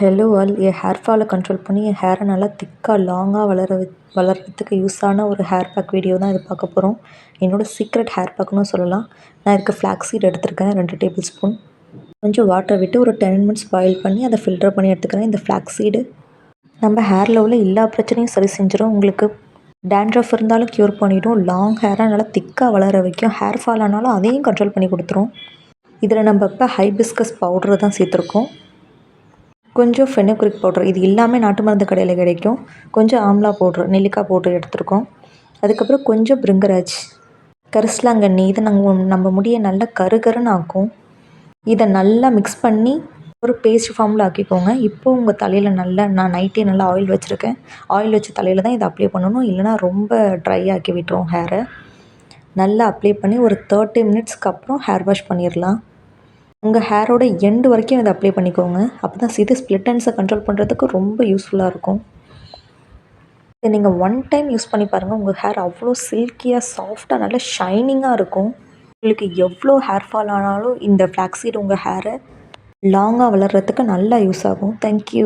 Hello all, என் hair ஃபாலை control பண்ணி என் ஹேரை நல்லா திக்காக லாங்காக வளர்கிறதுக்கு யூஸான ஒரு ஹேர் பேக் வீடியோ தான் இது பார்க்க போகிறோம். என்னோடய சீக்ரெட் ஹேர் பேக்குன்னு சொல்லலாம். நான் இதுக்கு ஃப்ளாக்ஸ் சீட் எடுத்திருக்கேன் 2 டேபிள் ஸ்பூன். கொஞ்சம் வாட்டர் விட்டு ஒரு 10 மினிட்ஸ் பாயில் பண்ணி அதை ஃபில்டர் பண்ணி எடுத்துக்கிறேன். இந்த ஃப்ளாக்ஸ் சீடு நம்ம ஹேரில் உள்ள எல்லா பிரச்சனையும் சரி செஞ்சிடும். உங்களுக்கு டேண்ட்ரஃப் இருந்தாலும் க்யூர் பண்ணிவிடும். லாங் ஹேரை நல்லா திக்காக வளர வைக்கும். ஹேர் ஃபால் ஆனாலும் அதையும் கண்ட்ரோல் பண்ணி கொடுத்துரும். இதில் நம்ம இப்போ ஹைபிஸ்கஸ் பவுடரை தான் சேர்த்துருக்கோம். கொஞ்சம் ஃபெனுக்ரிக் பவுடர், இது எல்லாமே நாட்டு மருந்து கடையில் கிடைக்கும். கொஞ்சம் ஆம்லா பவுட்ரு, நெல்லிக்காய் பவுட்ரு எடுத்துருக்கோம். அதுக்கப்புறம் கொஞ்சம் பிரிங்கராஜ், கரிசலாங்கண்ணி. இதை நம்ம முடியை நல்லா கருகருன்னு ஆக்கும். இதை நல்லா மிக்ஸ் பண்ணி ஒரு பேஸ்ட் ஃபார்மில் ஆக்கிக்கோங்க. இப்போது உங்கள் தலையில் நான் நைட்டே நல்லா ஆயில் வச்சுருக்கேன். ஆயில் வச்ச தலையில் தான் இதை அப்ளை பண்ணணும், இல்லைனா ரொம்ப ட்ரை ஆக்கி விட்டுரும் ஹேரை. நல்லா அப்ளை பண்ணி ஒரு 30 மினிட்ஸ்க்கு அப்புறம் ஹேர் வாஷ் பண்ணிடலாம். உங்கள் ஹேரோட எண்டு வரைக்கும் இதை அப்ளை பண்ணிக்கோங்க. அப்போ தான் இது ஸ்ப்ளிட் எண்ட்ஸை கண்ட்ரோல் பண்ணுறதுக்கு ரொம்ப யூஸ்ஃபுல்லாக இருக்கும். இதை நீங்கள் 1 டைம் யூஸ் பண்ணி பாருங்கள். உங்கள் ஹேர் அவ்வளோ சில்கியாக, சாஃப்டாக, நல்லா ஷைனிங்காக இருக்கும். உங்களுக்கு எவ்வளோ ஹேர் ஃபால் ஆனாலும் இந்த ஃப்ளாக்ஸ் சீட் உங்கள் ஹேரை லாங்காக வளர்கிறதுக்கு நல்லா யூஸ் ஆகும். தேங்க்யூ.